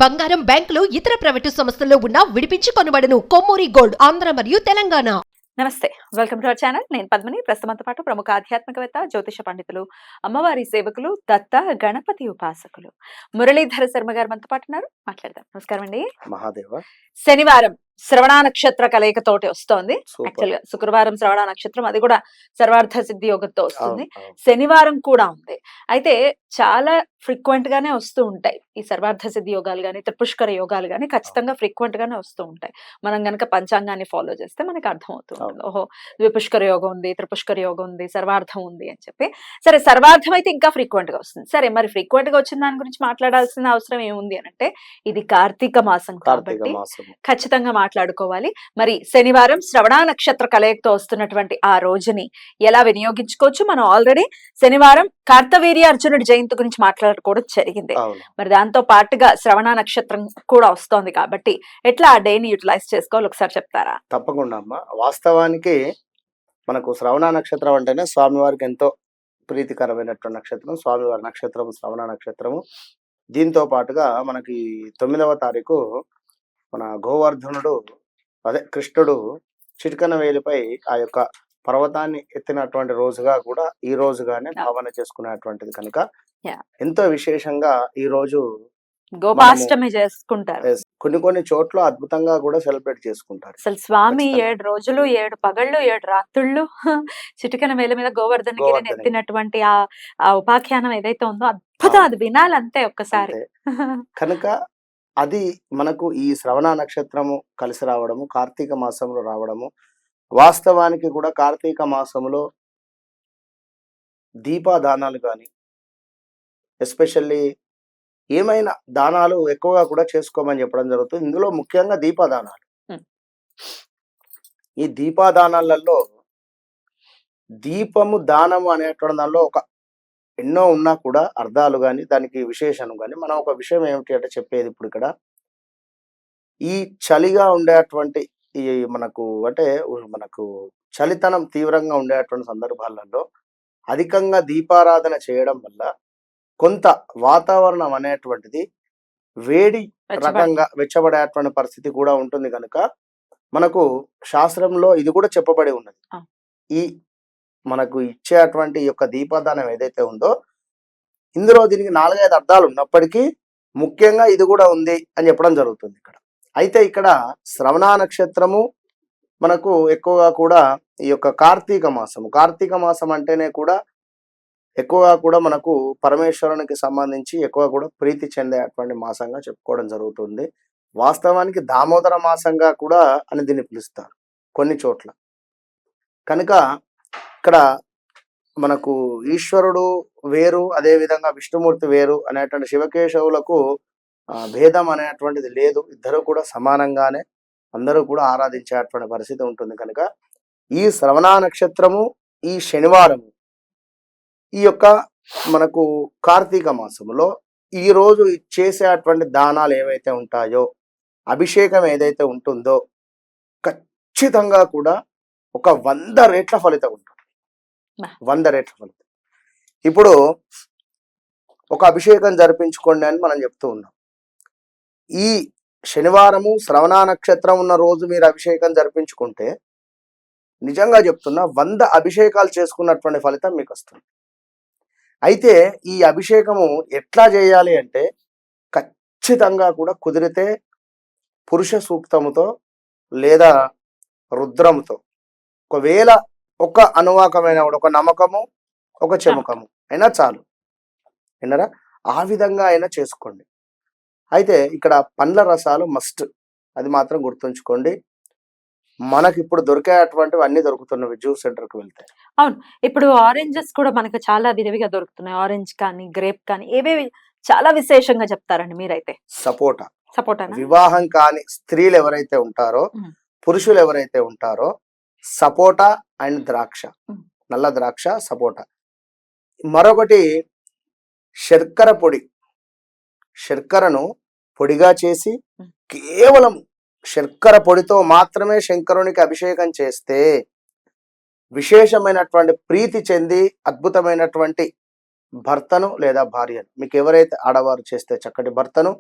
బంగారం, బ్యాంకులు, ఇతర ప్రైవేటు సంస్థల్లో ఉన్న విడిపించి కొనబడును. కొమ్మూరి గోల్డ్ ఆంధ్ర మరియు తెలంగాణ. నమస్తే, వెల్కమ్ టు అవర్ ఛానల్. నేను పద్మిని. ప్రస్తుతంతో పాటు ప్రముఖ ఆధ్యాత్మికవేత్త, జ్యోతిష పండితులు, అమ్మవారి సేవకులు, దత్త గణపతి ఉపాసకులు మురళీధర శర్మ గారు మనతో పాటు ఉన్నారు. మాట్లాడదాం. నమస్కారం అండి. మహాదేవ. శనివారం శ్రవణ నక్షత్ర కలయికతోటి వస్తోంది. యాక్చువల్గా శుక్రవారం శ్రవణ నక్షత్రం, అది కూడా సర్వార్థ సిద్ధి యోగంతో వస్తుంది. శనివారం కూడా ఉంది. అయితే చాలా ఫ్రీక్వెంట్ గానే వస్తూ ఉంటాయి ఈ సర్వార్థ సిద్ధి యోగాలు కానీ, త్రిపుష్కర యోగాలు కానీ ఖచ్చితంగా ఫ్రీక్వెంట్ గానే వస్తూ ఉంటాయి. మనం గనక పంచాంగాన్ని ఫాలో చేస్తే మనకి అర్థమవుతూ ఉంటుంది. ఓహో, ద్విపుష్కర యోగం ఉంది, త్రిపుష్కర యోగం ఉంది, సర్వార్థం ఉంది అని చెప్పి. సరే, సర్వార్థం అయితే ఇంకా ఫ్రీక్వెంట్ గా వస్తుంది. సరే, మరి ఫ్రీక్వెంట్ గా వచ్చిన దాని గురించి మాట్లాడాల్సిన అవసరం ఏముంది అని అంటే, ఇది కార్తీక మాసం కాబట్టి ఖచ్చితంగా మాట్లాడుకోవాలి. మరి శనివారం శ్రవణ నక్షత్ర కలయికతో వస్తున్నటువంటి ఆ రోజుని ఎలా వినియోగించుకోవచ్చు? మనం ఆల్రెడీ శనివారం కార్తవీర్య అర్జునుడి జయంతి గురించి మాట్లాడుకోవడం జరిగింది. మరి దాంతో పాటుగా శ్రవణ నక్షత్రం కూడా వస్తోంది కాబట్టి ఎట్లా ఆ డేని యూటిలైజ్ చేసుకోవాలి ఒకసారి చెప్తారా? తప్పకుండా అమ్మా. వాస్తవానికి మనకు శ్రవణ నక్షత్రం అంటేనే స్వామివారికి ఎంతో ప్రీతికరమైనటువంటి నక్షత్రం. స్వామివారి నక్షత్రం శ్రవణ నక్షత్రము. దీంతో పాటుగా మనకి 9వ తారీఖు మన గోవర్ధనుడు, అదే కృష్ణుడు చిటికన వేలిపై ఆ యొక్క పర్వతాన్ని ఎత్తినటువంటి రోజుగా కూడా ఈ రోజుగానే భావన చేసుకునేటువంటిది కనుక ఎంతో విశేషంగా ఈ రోజు గోపాష్టమి చేసుకుంటారు. కొన్ని చోట్ల అద్భుతంగా కూడా సెలబ్రేట్ చేసుకుంటారు. అసలు స్వామి 7 రోజులు 7 పగళ్ళు 7 రాత్రుళ్ళు చిటికన వేల మీద గోవర్ధనగిరిని ఎత్తినటువంటి ఆ ఉపాఖ్యానం ఏదైతే ఉందో అద్భుతం. అది వినాలంతే ఒక్కసారి. కనుక అది మనకు ఈ శ్రవణ నక్షత్రము కలిసి రావడము, కార్తీక మాసంలో రావడము. వాస్తవానికి కూడా కార్తీక మాసంలో దీపదానాలు కానీ, ఎస్పెషల్లీ ఏమైనా దానాలు ఎక్కువగా కూడా చేసుకోమని చెప్పడం జరుగుతుంది. ఇందులో ముఖ్యంగా దీపదానాలు. ఈ దీపదానాలలో దీపము దానము అనేటువంటి దానిలో ఎన్నో ఉన్నా కూడా అర్థాలు కానీ, దానికి విశేషం కానీ, మనం ఒక విషయం ఏమిటి అంటే చెప్పేది ఇప్పుడు ఇక్కడ, ఈ చలిగా ఉండేటువంటి ఈ మనకు చలితనం తీవ్రంగా ఉండేటువంటి సందర్భాలలో అధికంగా దీపారాధన చేయడం వల్ల కొంత వాతావరణం అనేటువంటిది వేడి రకంగా వెచ్చబడేటువంటి పరిస్థితి కూడా ఉంటుంది. కనుక మనకు శాస్త్రంలో ఇది కూడా చెప్పబడి ఉన్నది. ఈ మనకు ఇచ్చేటువంటి యొక్క దీపదానం ఏదైతే ఉందో ఇందులో దీనికి 4-5 అర్థాలు ఉన్నప్పటికీ ముఖ్యంగా ఇది కూడా ఉంది అని చెప్పడం జరుగుతుంది ఇక్కడ. అయితే ఇక్కడ శ్రవణ నక్షత్రము మనకు ఎక్కువగా కూడా ఈ యొక్క కార్తీక మాసం అంటేనే కూడా ఎక్కువగా కూడా మనకు పరమేశ్వరునికి సంబంధించి ఎక్కువ కూడా ప్రీతి చెందేటువంటి మాసంగా చెప్పుకోవడం జరుగుతుంది. వాస్తవానికి దామోదర మాసంగా కూడా అని దీన్ని పిలుస్తారు కొన్ని చోట్ల. కనుక ఇక్కడ మనకు ఈశ్వరుడు వేరు, అదే విధంగా విష్ణుమూర్తి వేరు అనేటువంటి శివకేశవులకు భేదం అనేటువంటిది లేదు. ఇద్దరు కూడా సమానంగానే అందరూ కూడా ఆరాధించేటువంటి పరిస్థితి ఉంటుంది. కనుక ఈ శ్రవణ నక్షత్రము, ఈ శనివారము, ఈ యొక్క మనకు కార్తీక మాసములో ఈ రోజు చేసేటువంటి దానాలు ఏవైతే ఉంటాయో, అభిషేకం ఏదైతే ఉంటుందో ఖచ్చితంగా కూడా 100 రెట్ల ఫలితం ఉంటుంది. 100 రెట్ల ఫలితం. ఇప్పుడు ఒక అభిషేకం జరిపించుకోండి అని మనం చెప్తూ ఉన్నాం. ఈ శనివారము శ్రవణ నక్షత్రం ఉన్న రోజు మీరు అభిషేకం జరిపించుకుంటే నిజంగా చెప్తున్నా 100 అభిషేకాలు చేసుకున్నటువంటి ఫలితం మీకు వస్తుంది. అయితే ఈ అభిషేకము ఎట్లా చేయాలి అంటే ఖచ్చితంగా కూడా కుదిరితే పురుష సూక్తముతో లేదా రుద్రముతో, ఒకవేళ ఒక అనువాకమైన ఒక నమ్మకము, ఒక చెముకము అయినా చాలు. విన్నారా? ఆ విధంగా అయినా చేసుకోండి. అయితే ఇక్కడ పండ్ల రసాలు మస్ట్, అది మాత్రం గుర్తుంచుకోండి. మనకి ఇప్పుడు దొరికేటువంటివి అన్ని దొరుకుతున్నవి జ్యూస్ సెంటర్కి వెళ్తే. అవును, ఇప్పుడు ఆరెంజెస్ కూడా మనకు చాలా విరివిగా దొరుకుతున్నాయి. ఆరెంజ్ కానీ, గ్రేప్ కానీ, ఏవేవి చాలా విశేషంగా చెప్తారండి మీరైతే? సపోటా. సపోటా వివాహం కాని స్త్రీలు ఎవరైతే ఉంటారో, పురుషులు ఎవరైతే ఉంటారో, సపోటా అండ్ ద్రాక్ష, నల్ల ద్రాక్ష, సపోటా. మరొకటి శర్కర పొడి. శర్కరను పొడిగా చేసి కేవలం శర్కర పొడితో మాత్రమే శంకరునికి అభిషేకం చేస్తే విశేషమైనటువంటి ప్రీతి చెంది అద్భుతమైనటువంటి భర్తను లేదా భార్యను, మీకు ఎవరైతే ఆడవారు చేస్తే చక్కటి భర్తను,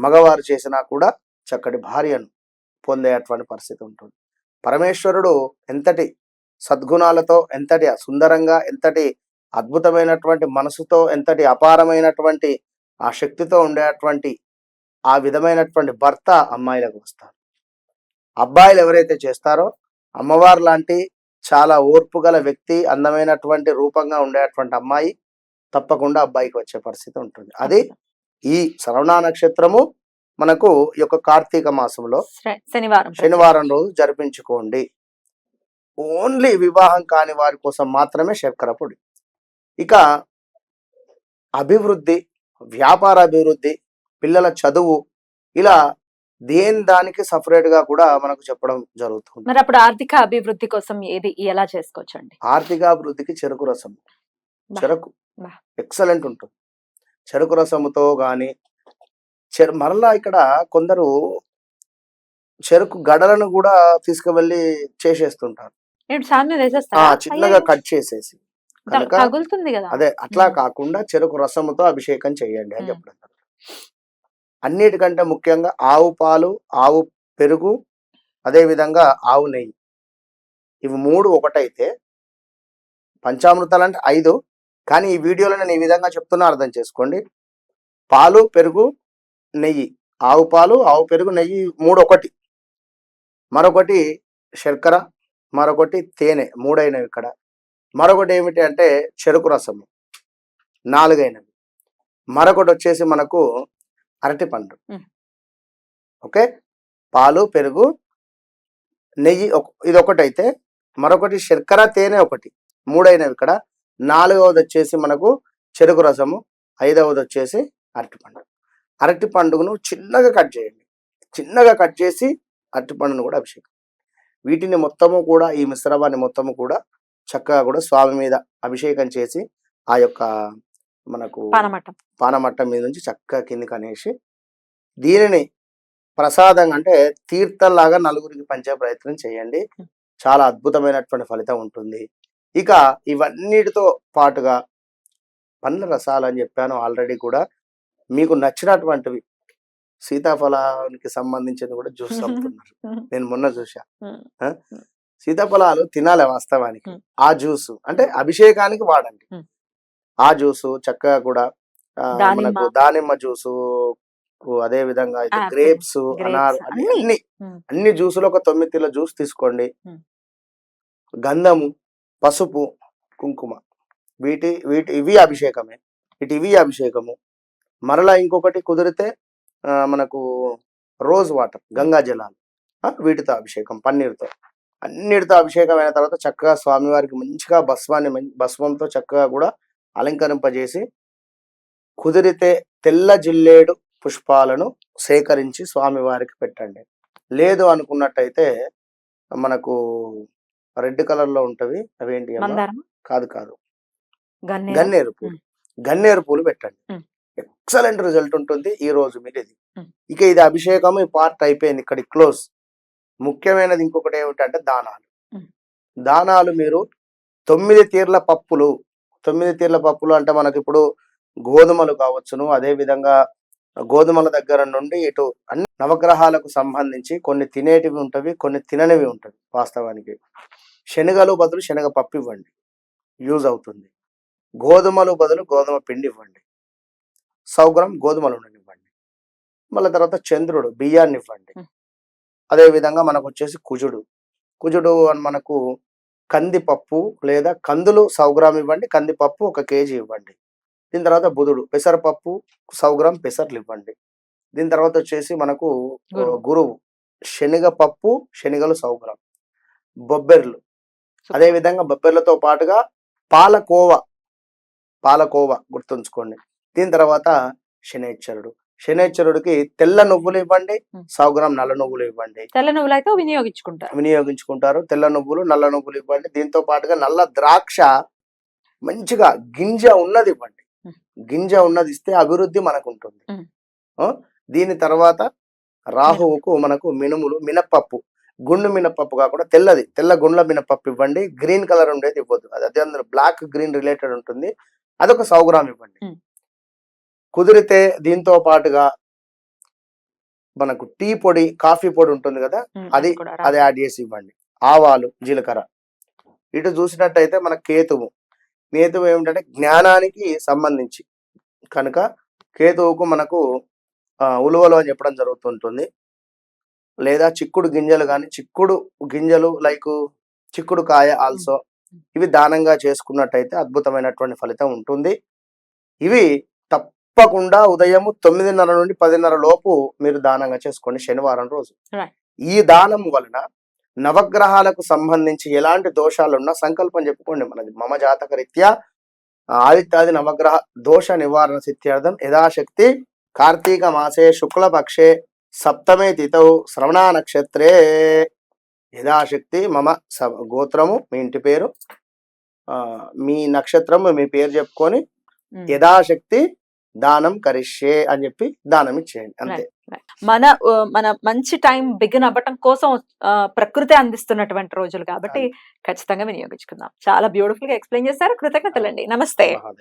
మగవారు చేసినా కూడా చక్కటి భార్యను పొందేటువంటి పరిస్థితి ఉంటుంది. పరమేశ్వరుడు ఎంతటి సద్గుణాలతో, ఎంతటి సుందరంగా, ఎంతటి అద్భుతమైనటువంటి మనసుతో, ఎంతటి అపారమైనటువంటి ఆ శక్తితో ఉండేటువంటి ఆ విధమైనటువంటి భర్త అమ్మాయిలకు వస్తారు. అబ్బాయిలు ఎవరైతే చేస్తారో అమ్మవారు లాంటి చాలా ఓర్పు గల వ్యక్తి, అందమైనటువంటి రూపంగా ఉండేటువంటి అమ్మాయి తప్పకుండా అబ్బాయికి వచ్చే పరిస్థితి ఉంటుంది. అది ఈ శ్రవణ నక్షత్రము మనకు ఈ యొక్క కార్తీక మాసంలో శనివారం రోజు జరిపించుకోండి. ఓన్లీ వివాహం కాని వారి కోసం మాత్రమే శర్కర పొడి. ఇక అభివృద్ధి, వ్యాపార అభివృద్ధి, పిల్లల చదువు, ఇలా దేని దానికి సపరేట్ గా కూడా మనకు చెప్పడం జరుగుతుంది. మరి అప్పుడు ఆర్థిక అభివృద్ధి కోసం ఎలా చేసుకోవచ్చు అండి? ఆర్థిక అభివృద్ధికి చెరుకు రసం, చెరుకు ఎక్సలెంట్ ఉంటుంది. చెరుకు రసముతో గాని మరలా ఇక్కడ కొందరు చెరుకు గడలను కూడా తీసుకువెళ్ళి చేసేస్తుంటారు, చిన్నగా కట్ చేసేసి. తగులుతుంది కదా, అదే అట్లా కాకుండా చెరుకు రసముతో అభిషేకం చేయండి అని చెప్పడం. అన్నిటికంటే ముఖ్యంగా ఆవు పాలు, ఆవు పెరుగు, అదే విధంగా ఆవు నెయ్యి, ఇవి 3 ఒకటైతే పంచామృతాలు అంటే 5, కానీ ఈ వీడియోలో నేను ఈ విధంగా చెప్తున్నా, అర్థం చేసుకోండి. పాలు, పెరుగు, నెయ్యి, ఆవు పాలు, ఆవు పెరుగు, నెయ్యి 3 ఒకటి, మరొకటి శర్కర, మరొకటి తేనె, 3 అయినవి ఇక్కడ. మరొకటి ఏమిటి అంటే చెరుకు రసము 4 అయినవి. మరొకటి వచ్చేసి మనకు అరటిపండు. ఓకే, పాలు, పెరుగు, నెయ్యి ఇది ఒకటైతే, మరొకటి శర్కర, తేనె ఒకటి, 3 అయినవి ఇక్కడ. 4వది వచ్చేసి మనకు చెరుకు రసము, 5వది వచ్చేసి అరటిపండు. అరటిపండును చిన్నగా కట్ చేయండి, చిన్నగా కట్ చేసి అరటిపండును కూడా అభిషేకం. వీటిని మొత్తము కూడా, ఈ మిశ్రమాన్ని మొత్తము కూడా చక్కగా కూడా స్వామి మీద అభిషేకం చేసి ఆ యొక్క మనకు పానమట్టం మీద నుంచి చక్కగా కిందికి అనేసి దీనిని ప్రసాదంగా అంటే తీర్థంలాగా నలుగురికి పంచే ప్రయత్నం చేయండి. చాలా అద్భుతమైనటువంటి ఫలితం ఉంటుంది. ఇక ఇవన్నిటితో పాటుగా పండ్ల రసాలు అని చెప్పాను ఆల్రెడీ కూడా. మీకు నచ్చినటువంటివి, సీతాఫలానికి సంబంధించింది కూడా జ్యూస్ అమ్ముతున్నారు, నేను మొన్న చూసా. సీతాఫలాలు తినాలి వాస్తవానికి, ఆ జ్యూస్ అంటే అభిషేకానికి వాడండి. ఆ జ్యూసు చక్కగా కూడా మనకు దానిమ్మ జ్యూసు, అదే విధంగా గ్రేప్స్, అనార్, అన్ని జ్యూసులు ఒక 9 కిలో జ్యూస్ తీసుకోండి. గంధము, పసుపు, కుంకుమ, ఇవి అభిషేకమే, ఇవి అభిషేకము. మరలా ఇంకొకటి కుదిరితే మనకు రోజ్ వాటర్, గంగా జలాలు, వీటితో అభిషేకం, పన్నీరుతో, అన్నిటితో అభిషేకం అయిన తర్వాత చక్కగా స్వామివారికి మంచిగా భస్మంతో చక్కగా కూడా అలంకరింపజేసి, కుదిరితే తెల్ల జిల్లేడు పుష్పాలను సేకరించి స్వామివారికి పెట్టండి. లేదు అనుకున్నట్టయితే మనకు రెడ్ కలర్ లో ఉంటవి, అవేంటి కాదు గన్నేరు పూలు పెట్టండి. ఎక్సలెంట్ రిజల్ట్ ఉంటుంది ఈ రోజు మీరు ఇది. ఇక ఇది అభిషేకం ఈ పార్ట్ అయిపోయింది, ఇక్కడ క్లోజ్. ముఖ్యమైనది ఇంకొకటి ఏమిటంటే దానాలు మీరు 9 తీర్ల పప్పులు. 9 తీర్ల పప్పులు అంటే మనకి ఇప్పుడు గోధుమలు కావచ్చును, అదే విధంగా గోధుమల దగ్గర నుండి ఇటు అన్ని నవగ్రహాలకు సంబంధించి కొన్ని తినేటివి ఉంటవి, కొన్ని తిననివి ఉంటవి. వాస్తవానికి శనగలు బదులు శనగ పప్పు ఇవ్వండి, యూజ్ అవుతుంది. గోధుమలు బదులు గోధుమ పిండి ఇవ్వండి, 100 గ్రామ్ గోధుమలు ఇవ్వండి. మళ్ళీ తర్వాత చంద్రుడు బియ్యాన్ని ఇవ్వండి. అదే విధంగా మనకు వచ్చేసి కుజుడు అని మనకు కందిపప్పు లేదా కందులు 100 గ్రామ్ ఇవ్వండి, కందిపప్పు 1 కేజీ ఇవ్వండి. దీని తర్వాత బుధుడు పెసరపప్పు 100 గ్రామ్ పెసర్లు ఇవ్వండి. దీని తర్వాత వచ్చేసి మనకు గురువు శనగపప్పు, శనగలు 100 గ్రామ్, బొబ్బెర్లు, అదే విధంగా బొబ్బెర్లతో పాటుగా పాలకోవా గుర్తుంచుకోండి. దీని తర్వాత శనేశ్వరుడికి తెల్ల నువ్వులు ఇవ్వండి, 100 గ్రామ్ నల్ల నువ్వులు ఇవ్వండి. తెల్ల నువ్వులు అయితే వినియోగించుకుంటారు. తెల్ల నువ్వులు, నల్ల నువ్వులు ఇవ్వండి. దీంతో పాటుగా నల్ల ద్రాక్ష మంచిగా గింజ ఉన్నది ఇవ్వండి. గింజ ఉన్నది ఇస్తే అభివృద్ధి మనకు ఉంటుంది. దీని తర్వాత రాహువుకు మనకు మినపప్పు, గుండు మినపప్పు కాకుండా తెల్ల గుండ్ల మినపప్పు ఇవ్వండి. గ్రీన్ కలర్ ఉండేది ఇవ్వద్దు, అదే అందులో బ్లాక్ గ్రీన్ రిలేటెడ్ ఉంటుంది, అదొక 100 గ్రామ్ ఇవ్వండి. కుదిరితే దీంతో పాటుగా మనకు టీ పొడి కాఫీ పొడి ఉంటుంది కదా, అది కూడా అది యాడ్ చేసి ఇవ్వండి. ఆవాలు, జీలకర్ర. ఇటు చూసినట్టయితే మన కేతువు ఏమిటంటే జ్ఞానానికి సంబంధించి కనుక కేతువుకు మనకు ఉలువలు అని చెప్పడం జరుగుతుంటుంది. లేదా చిక్కుడు గింజలు కానీ, చిక్కుడు గింజలు లైక్ చిక్కుడు కాయ ఆల్సో, ఇవి దానంగా చేసుకున్నట్టయితే అద్భుతమైనటువంటి ఫలితం ఉంటుంది. ఇవి తప్పకుండా ఉదయం 9:30 నుండి 10:30 లోపు మీరు దానంగా చేసుకోండి శనివారం రోజు. Right. ఈ దానం వలన నవగ్రహాలకు సంబంధించి ఎలాంటి దోషాలున్నా సంకల్పం చెప్పుకోండి. మనది మమ జాతక రీత్యా ఆదిత్యాది నవగ్రహ దోష నివారణ సిద్ధ్యార్థం యథాశక్తి కార్తీక మాసే శుక్లపక్షే సప్తమే తిథౌ శ్రవణ నక్షత్రే యథాశక్తి మమ గోత్రము, మీ ఇంటి పేరు, మీ నక్షత్రము, మీ పేరు చెప్పుకొని యథాశక్తి దానం కరిష్యే అని చెప్పి దానం ఇచ్చేయండి అంతే. మన మంచి టైం బిగిన్ అవ్వటం కోసం ప్రకృతి అందిస్తున్నటువంటి రోజులు కాబట్టి ఖచ్చితంగా వినియోగించుకుందాం. చాలా బ్యూటిఫుల్ గా ఎక్స్ప్లెయిన్ చేశారు. కృతజ్ఞతలండి. నమస్తే. మహాదేవ్.